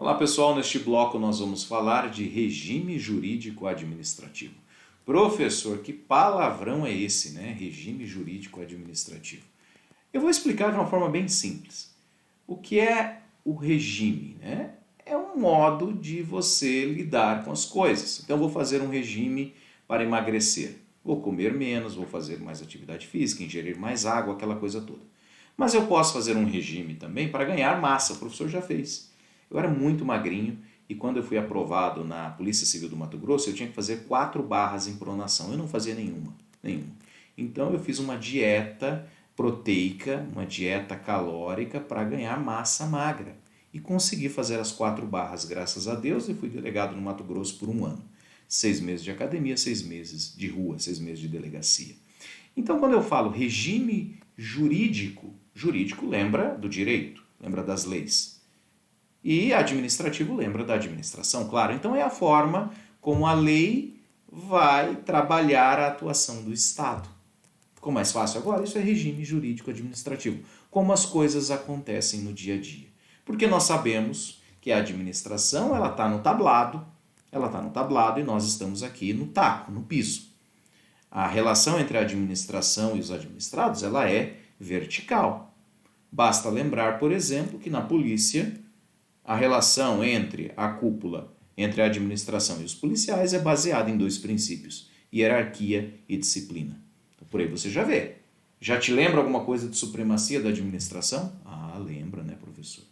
Olá pessoal, neste bloco nós vamos falar de regime jurídico administrativo. Professor, que palavrão é esse, né? Regime jurídico administrativo. Eu vou explicar de uma forma bem simples. O que é o regime, né? É um modo de você lidar com as coisas. Então, eu vou fazer um regime para emagrecer. Vou comer menos, vou fazer mais atividade física, ingerir mais água, aquela coisa toda. Mas eu posso fazer um regime também para ganhar massa, o professor já fez. Eu era muito magrinho e quando eu fui aprovado na Polícia Civil do Mato Grosso, eu tinha que fazer 4 barras em pronação. Eu não fazia nenhuma. Então eu fiz uma dieta proteica, uma dieta calórica para ganhar massa magra. E consegui fazer as 4 barras, graças a Deus, e fui delegado no Mato Grosso por 1 ano. 6 meses de academia, 6 meses de rua, 6 meses de delegacia. Então, quando eu falo regime jurídico, jurídico lembra do direito, lembra das leis. E administrativo lembra da administração, claro. Então, é a forma como a lei vai trabalhar a atuação do Estado. Ficou mais fácil agora? Isso é regime jurídico administrativo. Como as coisas acontecem no dia a dia. Porque nós sabemos que a administração ela está no tablado, e nós estamos aqui no taco, no piso. A relação entre a administração e os administrados ela é vertical. Basta lembrar, por exemplo, que na polícia a relação entre a cúpula, entre a administração e os policiais é baseada em 2 princípios, hierarquia e disciplina. Então, por aí você já vê. Já te lembra alguma coisa de supremacia da administração? Ah, lembra, né, professor?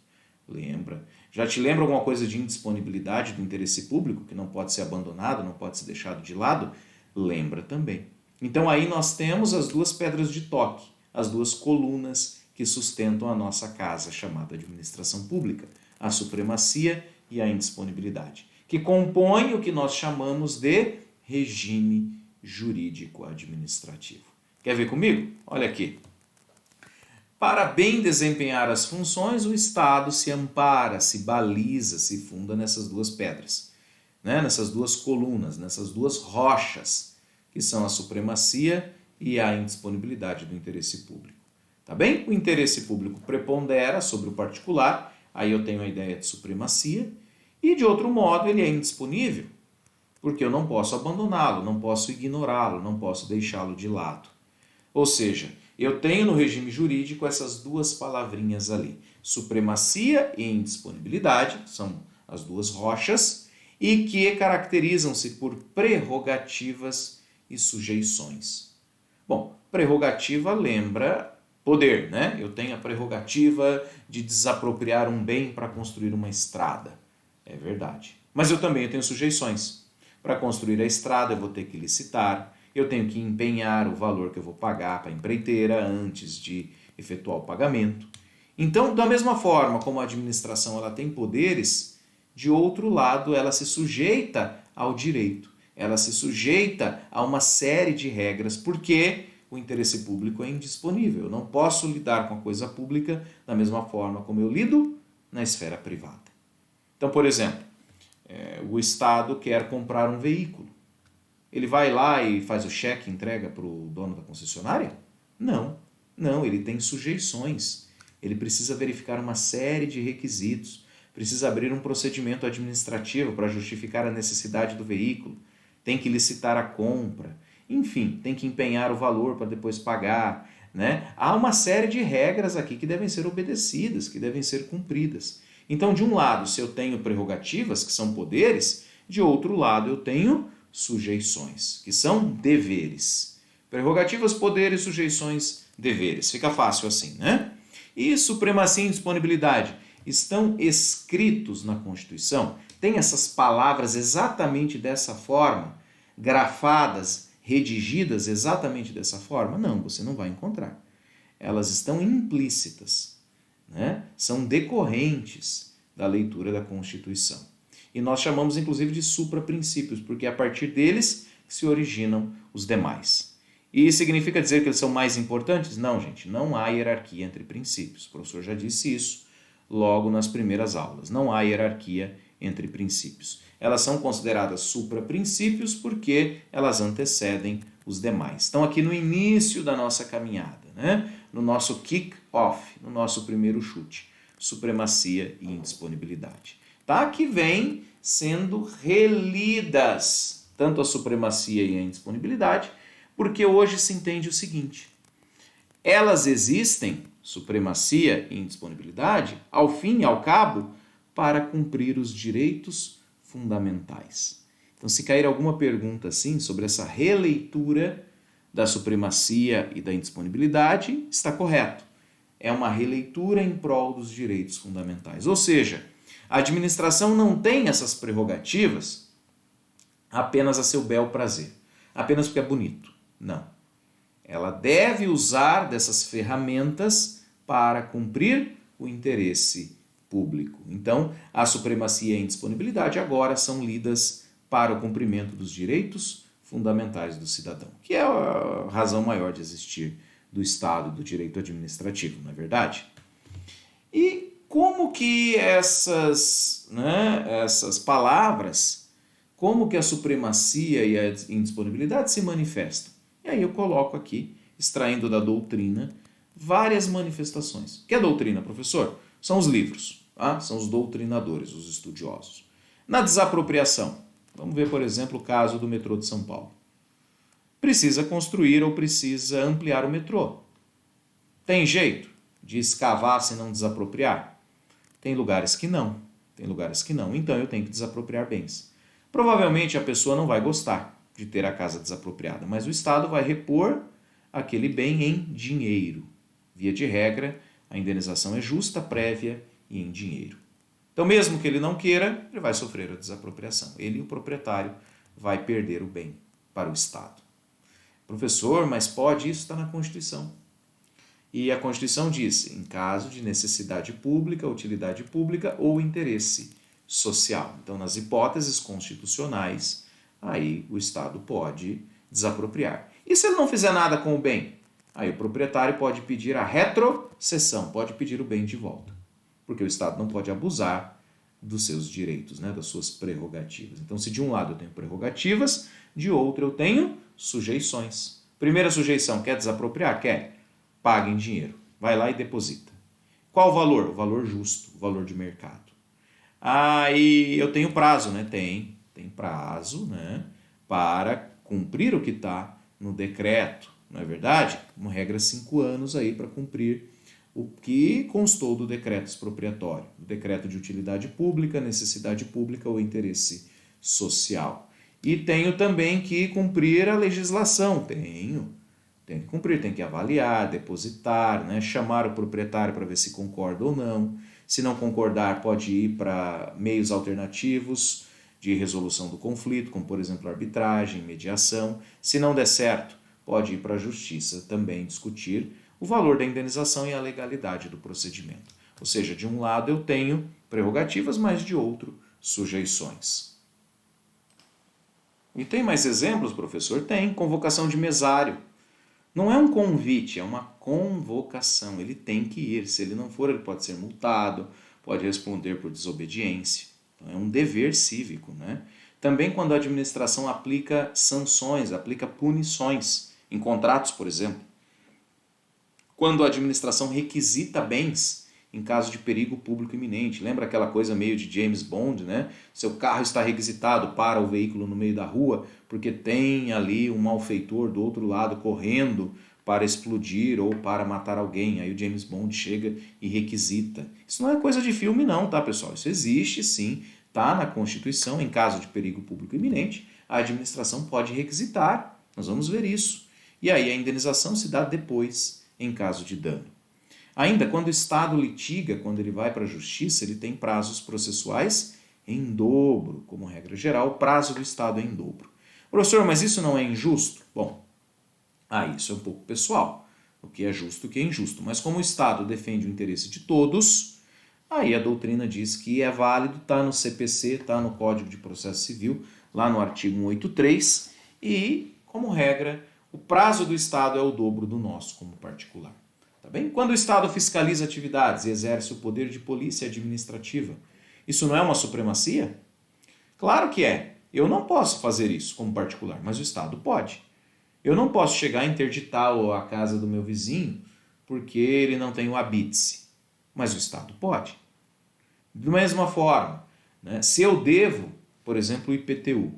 Lembra. Já te lembra alguma coisa de indisponibilidade do interesse público, que não pode ser abandonado, não pode ser deixado de lado? Lembra também. Então aí nós temos as 2 pedras de toque, as 2 colunas que sustentam a nossa casa, chamada administração pública, a supremacia e a indisponibilidade, que compõem o que nós chamamos de regime jurídico administrativo. Quer ver comigo? Olha aqui. Para bem desempenhar as funções, o Estado se ampara, se baliza, se funda nessas 2 pedras, né? Nessas 2 colunas, nessas 2 rochas, que são a supremacia e a indisponibilidade do interesse público. Tá bem? O interesse público prepondera sobre o particular, aí eu tenho a ideia de supremacia, e de outro modo ele é indisponível, porque eu não posso abandoná-lo, não posso ignorá-lo, não posso deixá-lo de lado. Ou seja, eu tenho no regime jurídico essas 2 palavrinhas ali, supremacia e indisponibilidade, são as 2 rochas, e que caracterizam-se por prerrogativas e sujeições. Bom, prerrogativa lembra poder, né? Eu tenho a prerrogativa de desapropriar um bem para construir uma estrada. É verdade. Mas eu também tenho sujeições. Para construir a estrada eu vou ter que licitar, eu tenho que empenhar o valor que eu vou pagar para a empreiteira antes de efetuar o pagamento. Então, da mesma forma como a administração ela tem poderes, de outro lado ela se sujeita ao direito, ela se sujeita a uma série de regras, porque o interesse público é indisponível. Eu não posso lidar com a coisa pública da mesma forma como eu lido na esfera privada. Então, por exemplo, o Estado quer comprar um veículo. Ele vai lá e faz o cheque e entrega para o dono da concessionária? Não, ele tem sujeições. Ele precisa verificar uma série de requisitos, precisa abrir um procedimento administrativo para justificar a necessidade do veículo, tem que licitar a compra, enfim, tem que empenhar o valor para depois pagar, né? Há uma série de regras aqui que devem ser obedecidas, que devem ser cumpridas. Então, de um lado, se eu tenho prerrogativas, que são poderes, de outro lado eu tenho sujeições, que são deveres. Prerrogativas, poderes, sujeições, deveres. Fica fácil assim, né? E supremacia e indisponibilidade estão escritos na Constituição? Tem essas palavras exatamente dessa forma, grafadas, redigidas exatamente dessa forma? Não, você não vai encontrar. Elas estão implícitas, né? São decorrentes da leitura da Constituição. E nós chamamos inclusive de supraprincípios, porque é a partir deles se originam os demais. E significa dizer que eles são mais importantes? Não, gente, não há hierarquia entre princípios. O professor já disse isso logo nas primeiras aulas. Não há hierarquia entre princípios. Elas são consideradas supraprincípios porque elas antecedem os demais. Estão aqui no início da nossa caminhada, né? No nosso kick-off, no nosso primeiro chute. Supremacia e indisponibilidade. tá? Que vêm sendo relidas, tanto a supremacia e a indisponibilidade, porque hoje se entende o seguinte: elas existem, supremacia e indisponibilidade, ao fim e ao cabo, para cumprir os direitos fundamentais. Então, se cair alguma pergunta assim sobre essa releitura da supremacia e da indisponibilidade, está correto. É uma releitura em prol dos direitos fundamentais. Ou seja, a administração não tem essas prerrogativas apenas a seu bel prazer, apenas porque é bonito. Não. Ela deve usar dessas ferramentas para cumprir o interesse público. Então, a supremacia e a indisponibilidade agora são lidas para o cumprimento dos direitos fundamentais do cidadão, que é a razão maior de existir do Estado, do direito administrativo, não é verdade? E como que essas palavras, como que a supremacia e a indisponibilidade se manifestam? E aí eu coloco aqui, extraindo da doutrina, várias manifestações. O que é doutrina, professor? São os livros, tá? São os doutrinadores, os estudiosos. Na desapropriação, vamos ver, por exemplo, o caso do metrô de São Paulo. Precisa construir ou precisa ampliar o metrô. Tem jeito de escavar se não desapropriar? Tem lugares que não. Tem lugares que não. Então eu tenho que desapropriar bens. Provavelmente a pessoa não vai gostar de ter a casa desapropriada, mas o Estado vai repor aquele bem em dinheiro. Via de regra, a indenização é justa, prévia e em dinheiro. Então, mesmo que ele não queira, ele vai sofrer a desapropriação. Ele, o proprietário, vai perder o bem para o Estado. Professor, mas pode? Isso está na Constituição. E a Constituição diz, em caso de necessidade pública, utilidade pública ou interesse social. Então, nas hipóteses constitucionais, aí o Estado pode desapropriar. E se ele não fizer nada com o bem? Aí o proprietário pode pedir a retrocessão, pode pedir o bem de volta. Porque o Estado não pode abusar dos seus direitos, das suas prerrogativas. Então, se de um lado eu tenho prerrogativas, de outro eu tenho sujeições. Primeira sujeição, quer desapropriar? Quer? Paga em dinheiro. Vai lá e deposita. Qual o valor? O valor justo, o valor de mercado. E eu tenho prazo, Tem prazo, para cumprir o que está no decreto, não é verdade? Uma regra 5 anos aí para cumprir o que constou do decreto expropriatório, o decreto de utilidade pública, necessidade pública ou interesse social. E tenho também que cumprir a legislação, tenho que cumprir, tem que avaliar, depositar, chamar o proprietário para ver se concorda ou não. Se não concordar, pode ir para meios alternativos de resolução do conflito, como por exemplo arbitragem, mediação. Se não der certo, pode ir para a justiça também discutir o valor da indenização e a legalidade do procedimento. Ou seja, de um lado eu tenho prerrogativas, mas de outro sujeições. E tem mais exemplos, professor? Tem. Convocação de mesário. Não é um convite, é uma convocação. Ele tem que ir. Se ele não for, ele pode ser multado, pode responder por desobediência. Então, é um dever cívico, Também quando a administração aplica sanções, aplica punições em contratos, por exemplo. Quando a administração requisita bens em caso de perigo público iminente. Lembra aquela coisa meio de James Bond, Seu carro está requisitado para o veículo no meio da rua porque tem ali um malfeitor do outro lado correndo para explodir ou para matar alguém. Aí o James Bond chega e requisita. Isso não é coisa de filme não, tá, pessoal? Isso existe sim, tá na Constituição. Em caso de perigo público iminente, a administração pode requisitar. Nós vamos ver isso. E aí a indenização se dá depois, em caso de dano. Ainda, quando o Estado litiga, quando ele vai para a justiça, ele tem prazos processuais em dobro. Como regra geral, o prazo do Estado é em dobro. Professor, mas isso não é injusto? Bom, isso é um pouco pessoal. O que é justo e o que é injusto. Mas como o Estado defende o interesse de todos, aí a doutrina diz que é válido, está no CPC, está no Código de Processo Civil, lá no artigo 183, e, como regra, o prazo do Estado é o dobro do nosso como particular. Tá bem? Quando o Estado fiscaliza atividades e exerce o poder de polícia administrativa, isso não é uma supremacia? Claro que é. Eu não posso fazer isso como particular, mas o Estado pode. Eu não posso chegar a interditar a casa do meu vizinho porque ele não tem o habite-se, mas o Estado pode. Da mesma forma, né? Se eu devo, por exemplo, o IPTU.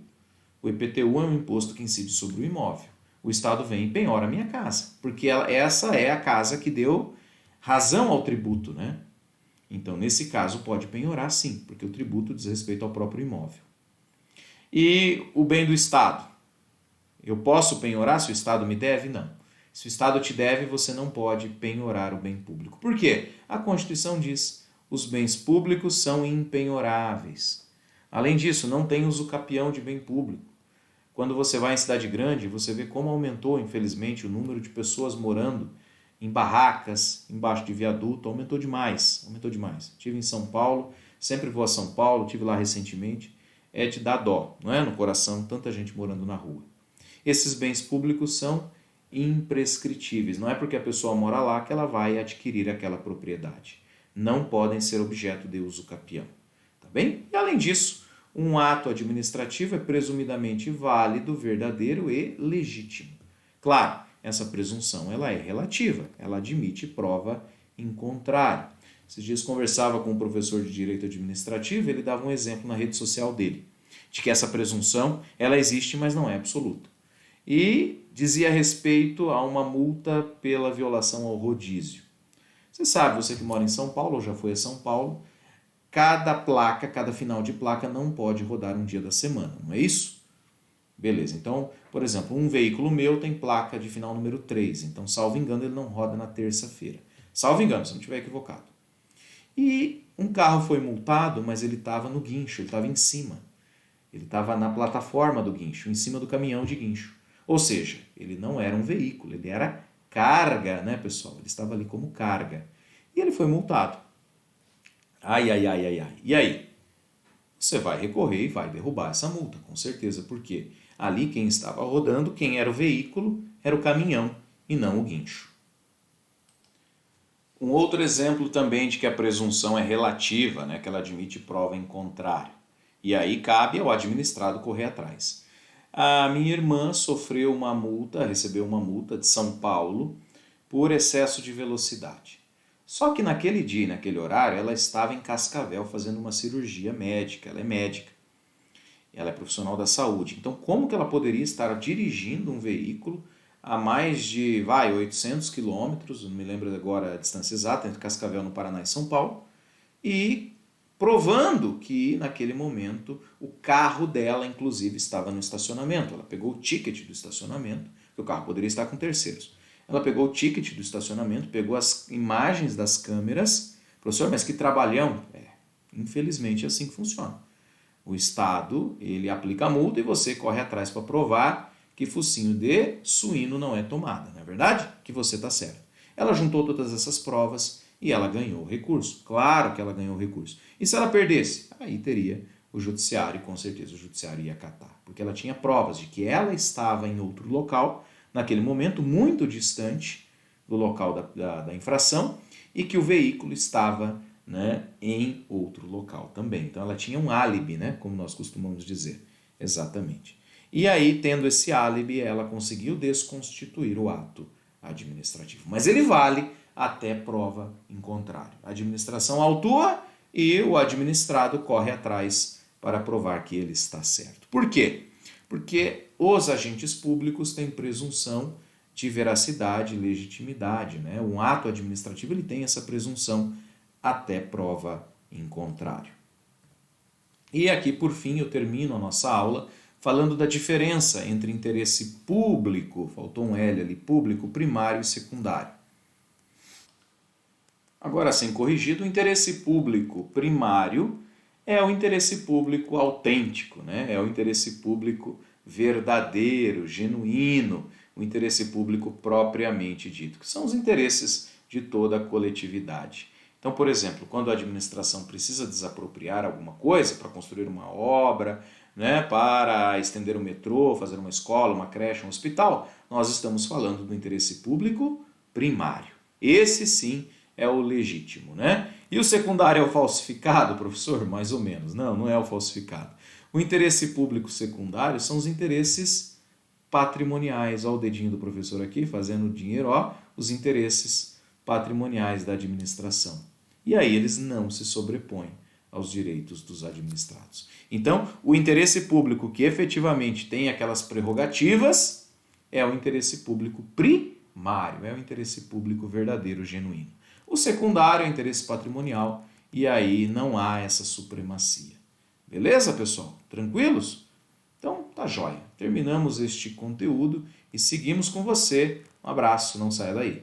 O IPTU é um imposto que incide sobre o imóvel. O Estado vem e penhora a minha casa, porque essa é a casa que deu razão ao tributo, né? Então, nesse caso, pode penhorar sim, porque o tributo diz respeito ao próprio imóvel. E o bem do Estado? Eu posso penhorar se o Estado me deve? Não. Se o Estado te deve, você não pode penhorar o bem público. Por quê? A Constituição diz: os bens públicos são impenhoráveis. Além disso, não tem usucapião de bem público. Quando você vai em cidade grande, você vê como aumentou, infelizmente, o número de pessoas morando em barracas, embaixo de viaduto, aumentou demais, aumentou demais. Estive em São Paulo, sempre vou a São Paulo, estive lá recentemente, é de dar dó, não é? No coração, tanta gente morando na rua. Esses bens públicos são imprescritíveis, não é porque a pessoa mora lá que ela vai adquirir aquela propriedade. Não podem ser objeto de uso capião, tá bem? E além disso, um ato administrativo é presumidamente válido, verdadeiro e legítimo. Claro, essa presunção ela é relativa, ela admite prova em contrário. Esses dias conversava com um professor de direito administrativo, ele dava um exemplo na rede social dele, de que essa presunção ela existe, mas não é absoluta. E dizia a respeito a uma multa pela violação ao rodízio. Você sabe, você que mora em São Paulo, ou já foi a São Paulo, cada placa, cada final de placa não pode rodar um dia da semana, não é isso? Beleza, então, por exemplo, um veículo meu tem placa de final número 3, então, salvo engano, ele não roda na terça-feira. Salvo engano, se não estiver equivocado. E um carro foi multado, mas ele estava no guincho, ele estava em cima. Ele estava na plataforma do guincho, em cima do caminhão de guincho. Ou seja, ele não era um veículo, ele era carga, né, pessoal? Ele estava ali como carga. E ele foi multado. Ai. E aí? Você vai recorrer e vai derrubar essa multa, com certeza, porque ali quem estava rodando, quem era o veículo, era o caminhão e não o guincho. Um outro exemplo também de que a presunção é relativa, né, que ela admite prova em contrário. E aí cabe ao administrado correr atrás. A minha irmã sofreu uma multa, recebeu uma multa de São Paulo por excesso de velocidade. Só que naquele dia, naquele horário, ela estava em Cascavel fazendo uma cirurgia médica, ela é médica. Ela é profissional da saúde. Então, como que ela poderia estar dirigindo um veículo a mais de 800 quilômetros, não me lembro agora a distância exata, entre Cascavel, no Paraná e São Paulo, e provando que, naquele momento, o carro dela, inclusive, estava no estacionamento. Ela pegou o ticket do estacionamento, que o carro poderia estar com terceiros. Ela pegou o ticket do estacionamento, pegou as imagens das câmeras. Professor, mas que trabalhão! Infelizmente é assim que funciona. O Estado, ele aplica a multa e você corre atrás para provar que focinho de suíno não é tomada, não é verdade? Que você está certo. Ela juntou todas essas provas e ela ganhou o recurso. Claro que ela ganhou o recurso. E se ela perdesse? Aí teria o judiciário, e com certeza o judiciário ia acatar. Porque ela tinha provas de que ela estava em outro local, naquele momento muito distante do local da infração, e que o veículo estava, né, em outro local também. Então ela tinha um álibi, né, como nós costumamos dizer. Exatamente. E aí, tendo esse álibi, ela conseguiu desconstituir o ato administrativo. Mas ele vale até prova em contrário. A administração autua e o administrado corre atrás para provar que ele está certo. Por quê? Porque os agentes públicos têm presunção de veracidade e legitimidade, né? Um ato administrativo ele tem essa presunção até prova em contrário. E aqui, por fim, eu termino a nossa aula falando da diferença entre interesse público, faltou um L ali, público, primário e secundário. Agora, sem corrigido, o interesse público primário é o interesse público autêntico, né? É o interesse público verdadeiro, genuíno, o interesse público propriamente dito, que são os interesses de toda a coletividade. Então, por exemplo, quando a administração precisa desapropriar alguma coisa para construir uma obra, né, para estender o metrô, fazer uma escola, uma creche, um hospital, nós estamos falando do interesse público primário. Esse sim é o legítimo, né? E o secundário é o falsificado, professor? Mais ou menos. Não, não é o falsificado. O interesse público secundário são os interesses patrimoniais. Olha o dedinho do professor aqui, fazendo dinheiro, ó, os interesses patrimoniais da administração. E aí eles não se sobrepõem aos direitos dos administrados. Então, o interesse público que efetivamente tem aquelas prerrogativas é o interesse público primário, é o interesse público verdadeiro, genuíno. O secundário é o interesse patrimonial e aí não há essa supremacia. Beleza, pessoal? Tranquilos? Então, tá jóia. Terminamos este conteúdo e seguimos com você. Um abraço, não saia daí.